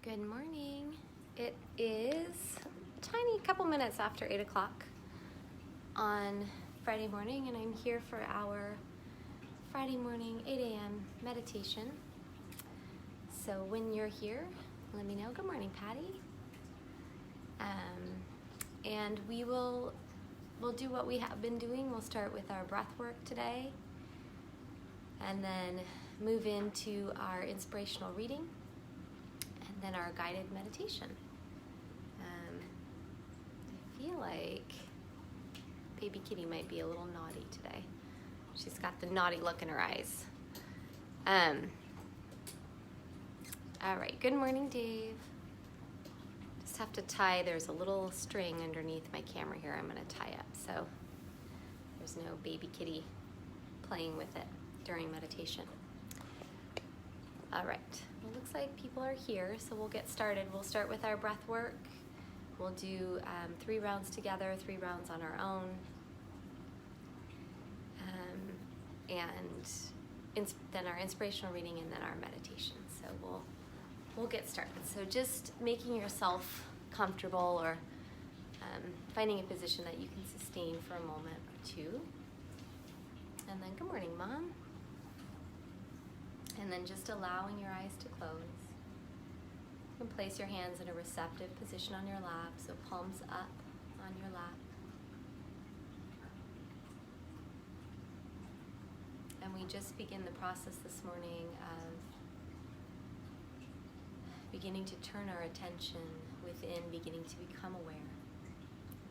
Good morning. It is a tiny couple minutes after 8 o'clock on Friday morning, and I'm here for our Friday morning 8 a.m. meditation. So when you're here, let me know. Good morning, Patty. And we'll do what we have been doing. We'll start with our breath work today, and then move into our inspirational reading, and then our guided meditation. I feel like baby kitty might be a little naughty today. She's got the naughty look in her eyes. All right, good morning, Dave. Just have to tie, there's a little string underneath my camera here I'm gonna tie up, so there's no baby kitty playing with it during meditation. All right, well, looks like people are here, so we'll get started. We'll start with our breath work. We'll do 3 rounds together, 3 rounds on our own. And then our inspirational reading, and then our meditation. So we'll get started. So just making yourself comfortable, or finding a position that you can sustain for a moment or two. And then, good morning, Mom. And then just allowing your eyes to close. You can place your hands in a receptive position on your lap, so palms up on your lap. And we just begin the process this morning of beginning to turn our attention within, beginning to become aware,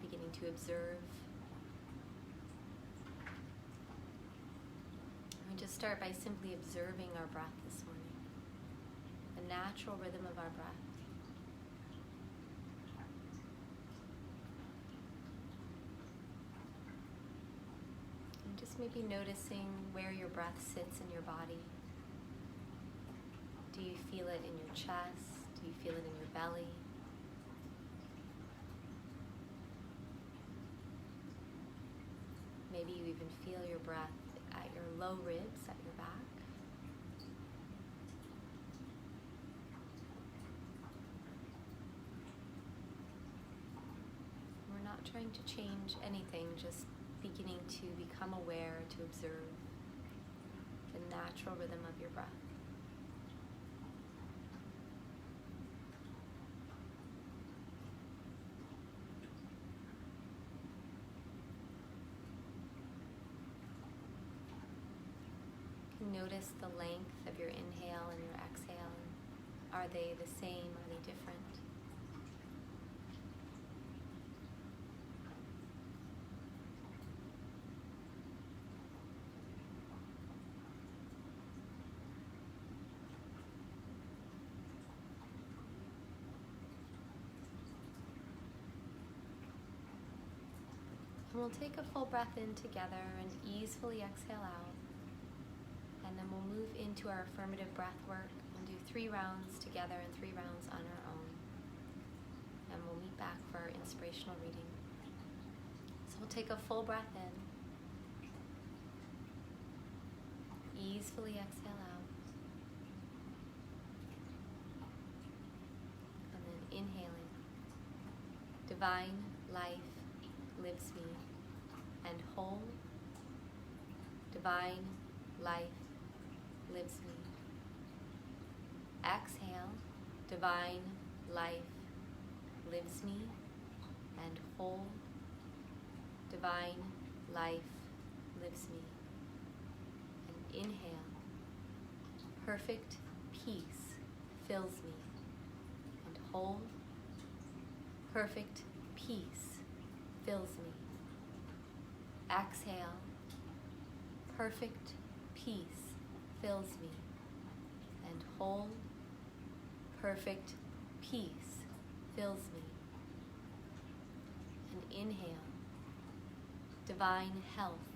beginning to observe. We just start by simply observing our breath this morning, the natural rhythm of our breath. And just maybe noticing where your breath sits in your body. Do you feel it in your chest? Do you feel it in your belly? Maybe you even feel your breath at your low ribs, at your back. We're not trying to change anything, just beginning to become aware, to observe the natural rhythm of your breath. Notice the length of your inhale and your exhale. Are they the same? Are they different? And we'll take a full breath in together and easily exhale out. And then we'll move into our affirmative breath work. We'll do 3 rounds together and 3 rounds on our own. And we'll meet back for our inspirational reading. So we'll take a full breath in. Easily exhale out. And then inhaling. Divine life lives me. And whole. Divine life lives me. Exhale, divine life lives me, and whole, divine life lives me. And inhale, perfect peace fills me, and whole, perfect peace fills me. Exhale, perfect peace fills me, and whole, perfect peace fills me. And inhale, divine health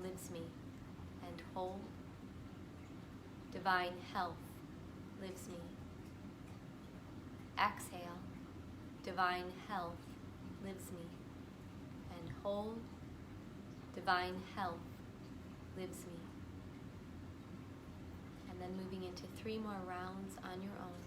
lives me, and whole, divine health lives me. Exhale, divine health lives me, and whole, divine health lives me. And then moving into 3 more rounds on your own.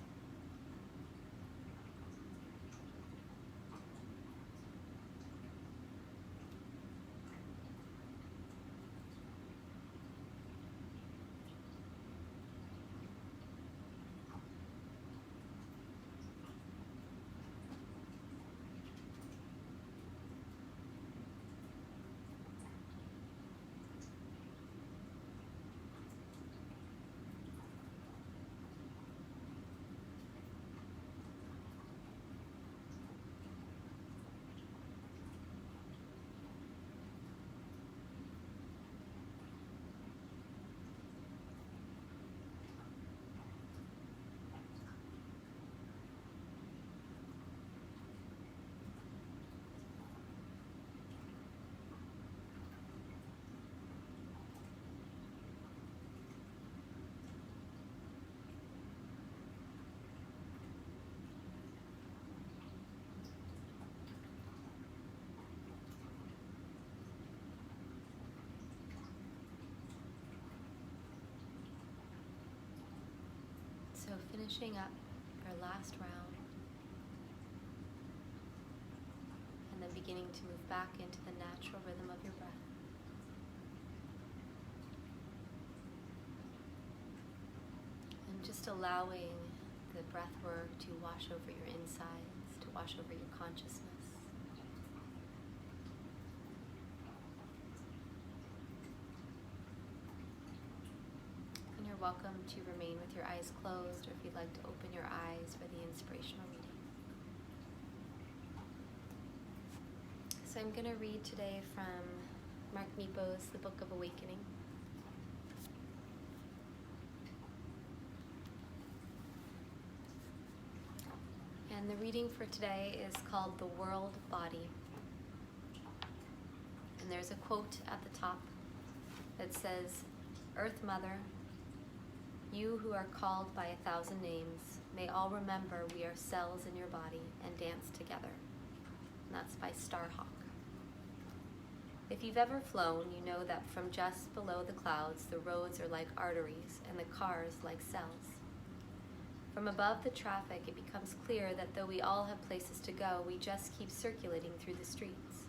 So finishing up our last round, and then beginning to move back into the natural rhythm of your breath. And just allowing the breath work to wash over your insides, to wash over your consciousness. And you're welcome to remain with your eyes closed, or if you'd like to open your eyes for the inspirational reading. So I'm going to read today from Mark Nepo's The Book of Awakening. And the reading for today is called The World Body. And there's a quote at the top that says, "Earth Mother, you who are called by 1,000 names, may all remember we are cells in your body and dance together." And that's by Starhawk. If you've ever flown, you know that from just below the clouds, the roads are like arteries and the cars like cells. From above the traffic, it becomes clear that though we all have places to go, we just keep circulating through the streets.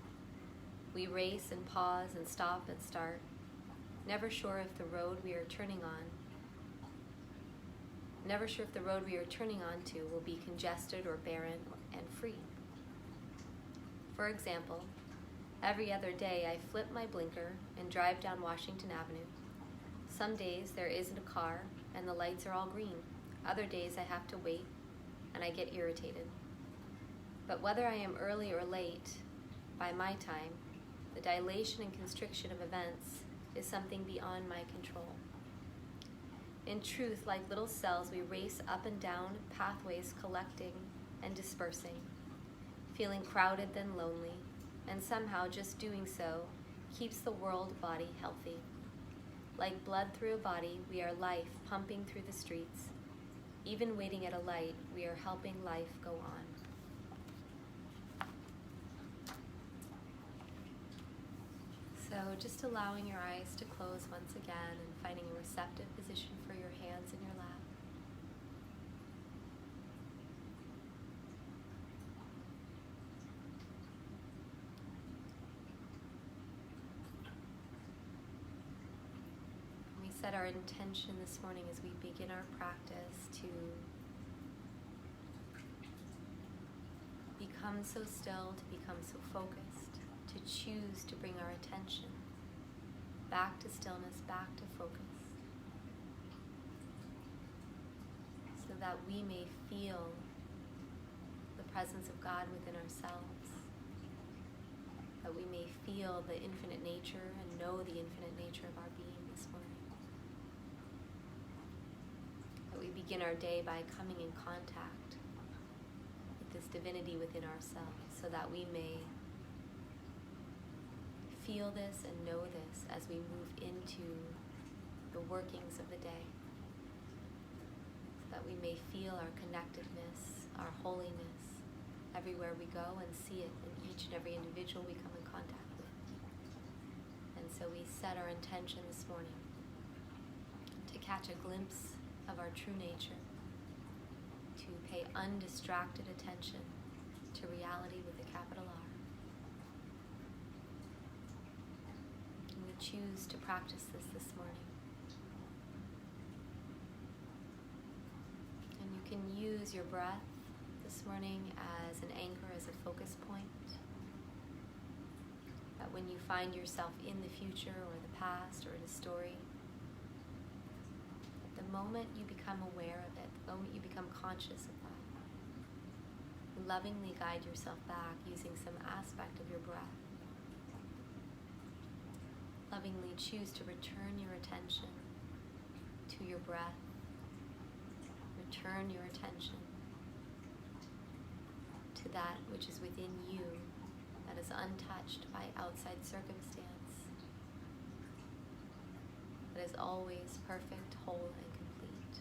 We race and pause and stop and start, never sure if the road we are turning onto will be congested or barren and free. For example, every other day I flip my blinker and drive down Washington Avenue. Some days there isn't a car and the lights are all green. Other days I have to wait and I get irritated. But whether I am early or late, by my time, the dilation and constriction of events is something beyond my control. In truth, like little cells, we race up and down pathways, collecting and dispersing, feeling crowded then lonely, and somehow just doing so keeps the world body healthy. Like blood through a body, we are life pumping through the streets. Even waiting at a light, we are helping life go on. So just allowing your eyes to close once again and finding a receptive position for your hands in your lap. We set our intention this morning as we begin our practice to become so still, to become so focused, to choose to bring our attention back to stillness, back to focus, so that we may feel the presence of God within ourselves, that we may feel the infinite nature and know the infinite nature of our being this morning. That we begin our day by coming in contact with this divinity within ourselves, so that we may feel this and know this as we move into the workings of the day, so that we may feel our connectedness, our holiness everywhere we go, and see it in each and every individual we come in contact with. And so we set our intention this morning to catch a glimpse of our true nature, to pay undistracted attention to reality with a capital R. Choose to practice this morning. And you can use your breath this morning as an anchor, as a focus point. That when you find yourself in the future or the past or in a story, the moment you become aware of it, the moment you become conscious of that, you lovingly guide yourself back using some aspect of your breath. Lovingly choose to return your attention to your breath. Return your attention to that which is within you, that is untouched by outside circumstance, that is always perfect, whole, and complete.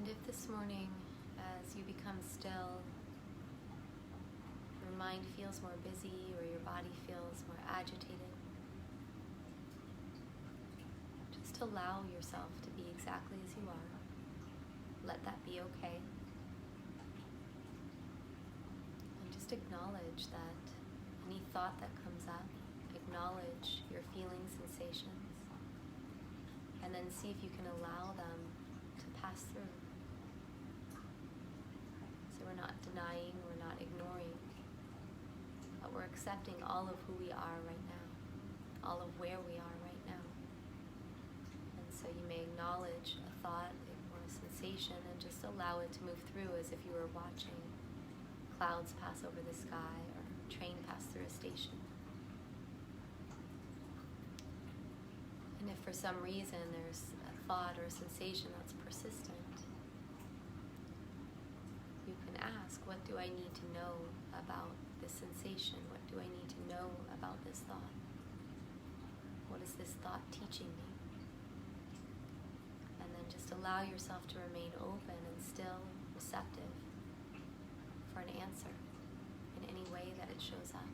And if this morning, as you become still, your mind feels more busy or your body feels more agitated, just allow yourself to be exactly as you are. Let that be okay. And just acknowledge that any thought that comes up, acknowledge your feeling sensations, and then see if you can allow them to pass through. So we're not denying, we're not ignoring, but we're accepting all of who we are right now, all of where we are right now. And so you may acknowledge a thought or a sensation and just allow it to move through as if you were watching clouds pass over the sky or a train pass through a station. And if for some reason there's a thought or a sensation that's persistent, you can ask, what do I need to know about this sensation? What do I need to know about this thought? What is this thought teaching me? And then just allow yourself to remain open and still receptive for an answer in any way that it shows up.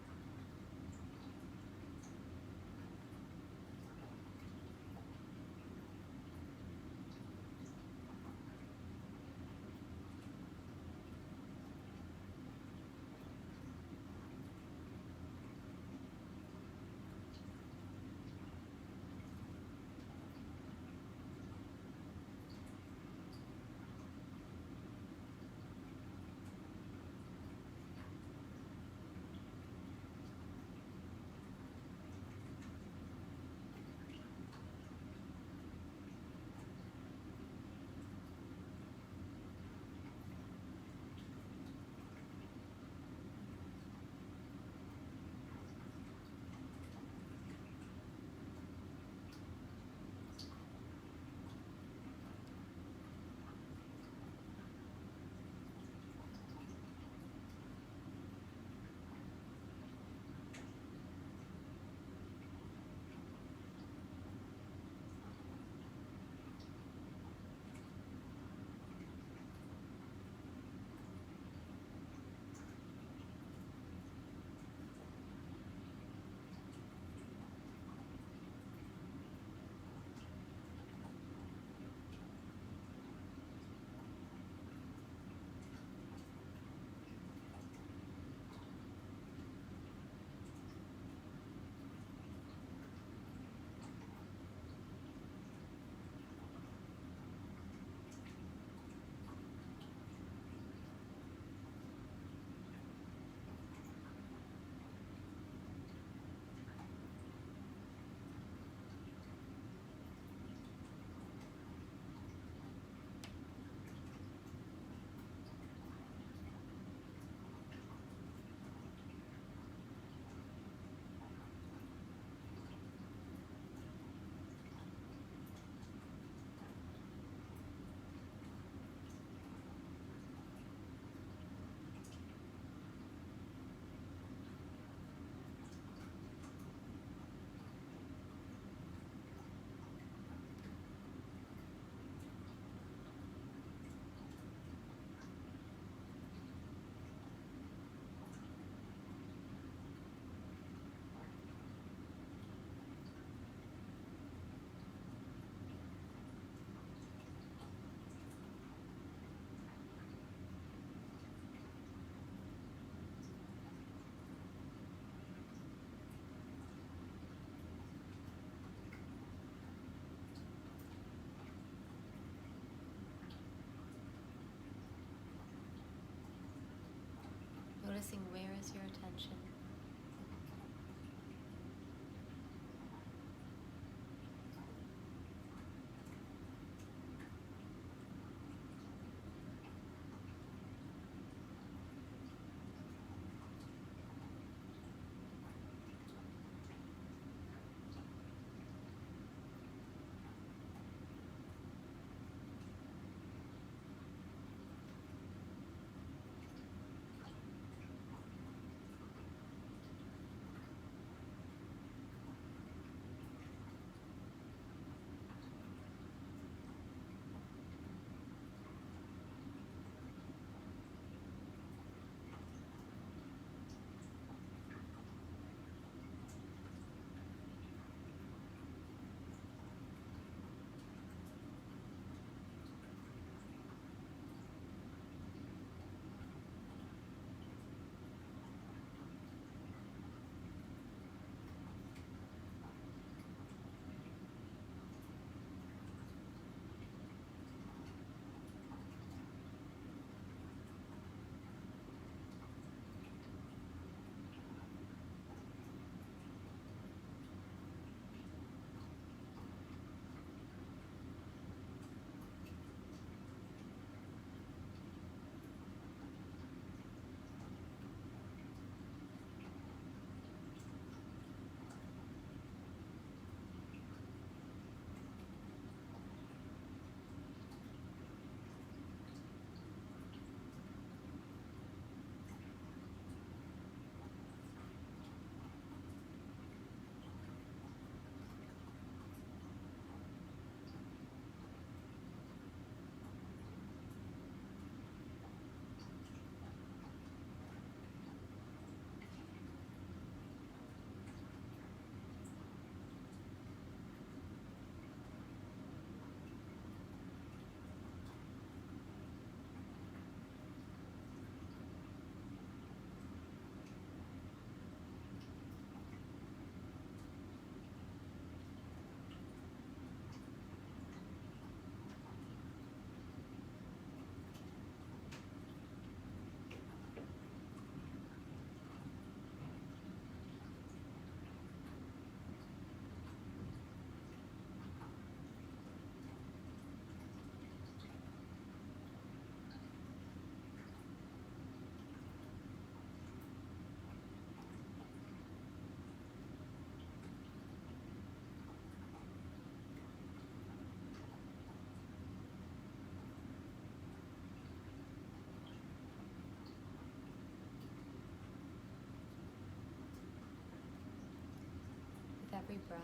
every breath,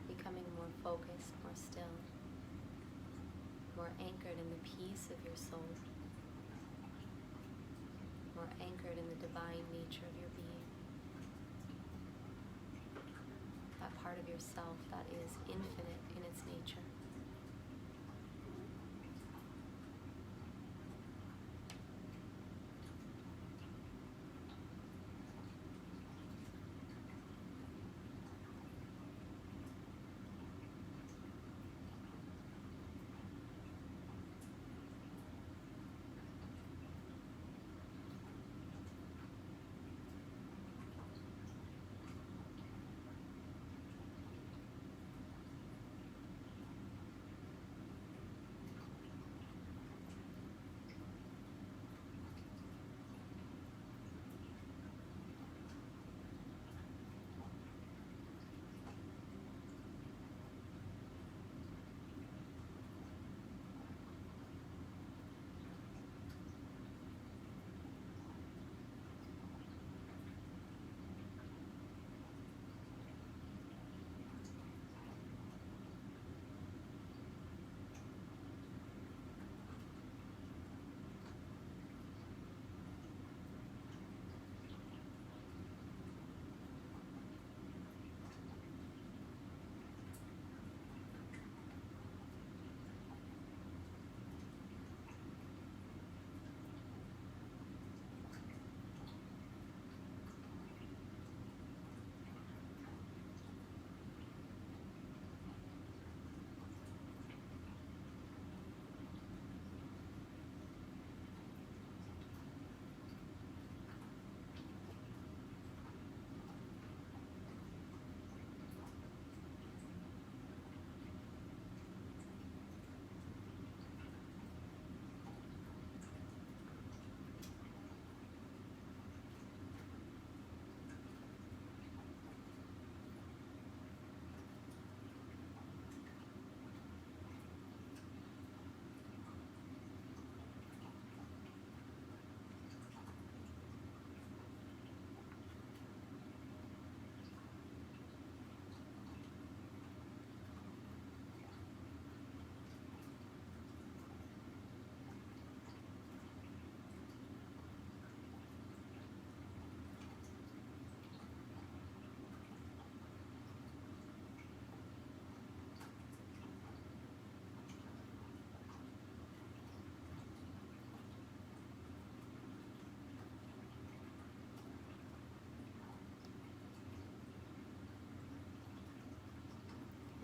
becoming more focused, more still, more anchored in the peace of your soul, more anchored in the divine nature of your being, that part of yourself that is infinite in its nature.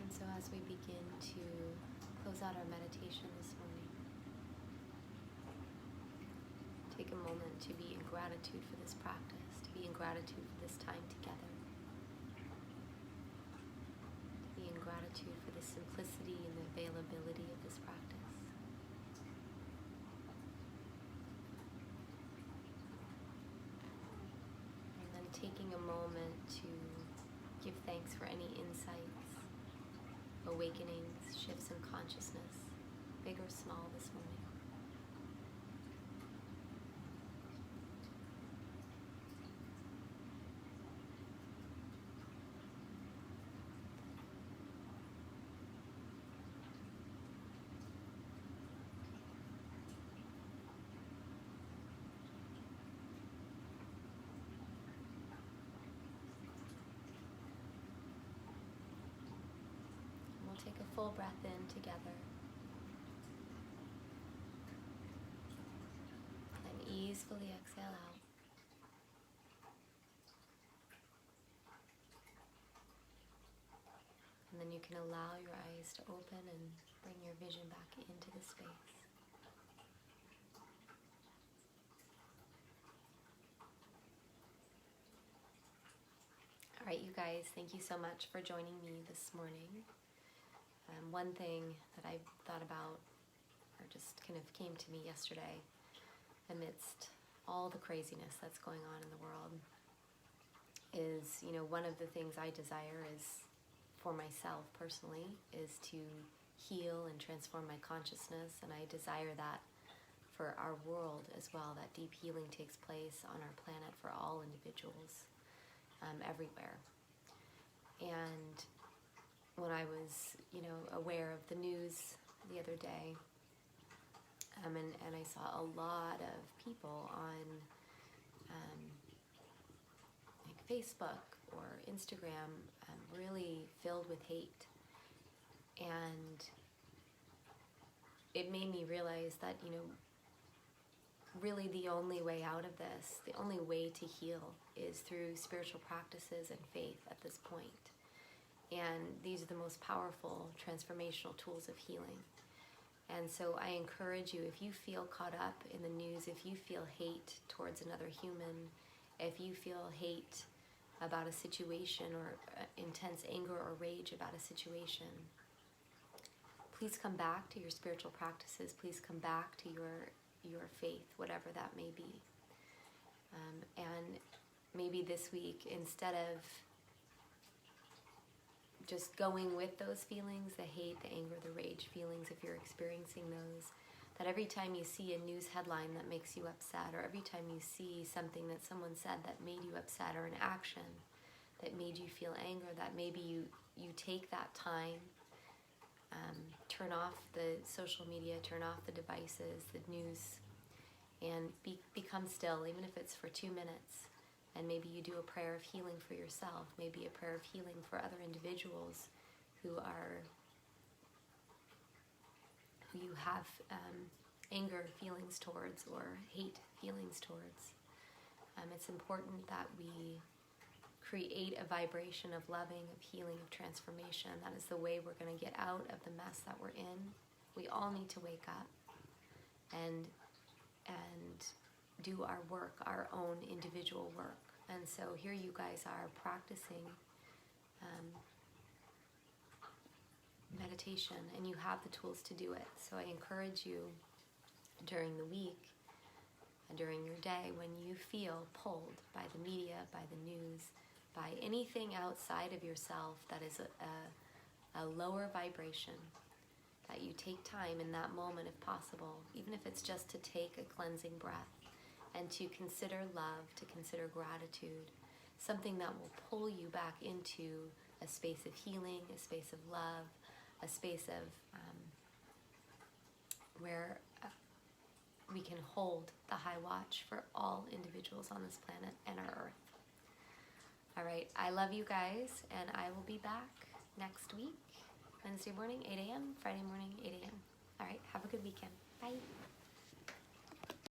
So as we begin to close out our meditation this morning, take a moment to be in gratitude for this practice, to be in gratitude for this time together, to be in gratitude for the simplicity and the availability of this practice. And then taking a moment to give thanks for any insights, awakenings, shifts in consciousness, big or small this morning. Take a full breath in together and easily exhale out. And then you can allow your eyes to open and bring your vision back into the space. All right, you guys, thank you so much for joining me this morning. One thing that I thought about, or just kind of came to me yesterday, amidst all the craziness that's going on in the world, is, one of the things I desire is, for myself personally, is to heal and transform my consciousness, and I desire that for our world as well, that deep healing takes place on our planet for all individuals. everywhere. And when I was, aware of the news the other day, and I saw a lot of people on like Facebook or Instagram, really filled with hate. And it made me realize that, really the only way out of this, the only way to heal is through spiritual practices and faith at this point. And these are the most powerful transformational tools of healing. And so I encourage you, if you feel caught up in the news, if you feel hate towards another human, if you feel hate about a situation or intense anger or rage about a situation, please come back to your spiritual practices. Please come back to your faith, whatever that may be. And maybe this week, instead of just going with those feelings, the hate, the anger, the rage feelings, if you're experiencing those, that every time you see a news headline that makes you upset, or every time you see something that someone said that made you upset, or an action that made you feel anger, that maybe you take that time, turn off the social media, turn off the devices, the news, and become still, even if it's for 2 minutes. And maybe you do a prayer of healing for yourself, maybe a prayer of healing for other individuals who you have anger feelings towards or hate feelings towards. It's important that we create a vibration of loving, of healing, of transformation. That is the way we're going to get out of the mess that we're in. We all need to wake up and do our work, our own individual work. And so here you guys are practicing meditation, and you have the tools to do it. So I encourage you during the week and during your day, when you feel pulled by the media, by the news, by anything outside of yourself that is a lower vibration, that you take time in that moment, if possible, even if it's just to take a cleansing breath, and to consider love, to consider gratitude, something that will pull you back into a space of healing, a space of love, a space of where we can hold the high watch for all individuals on this planet and our earth. All right, I love you guys, and I will be back next week, Wednesday morning, 8 a.m., Friday morning, 8 a.m. All right, have a good weekend. Bye.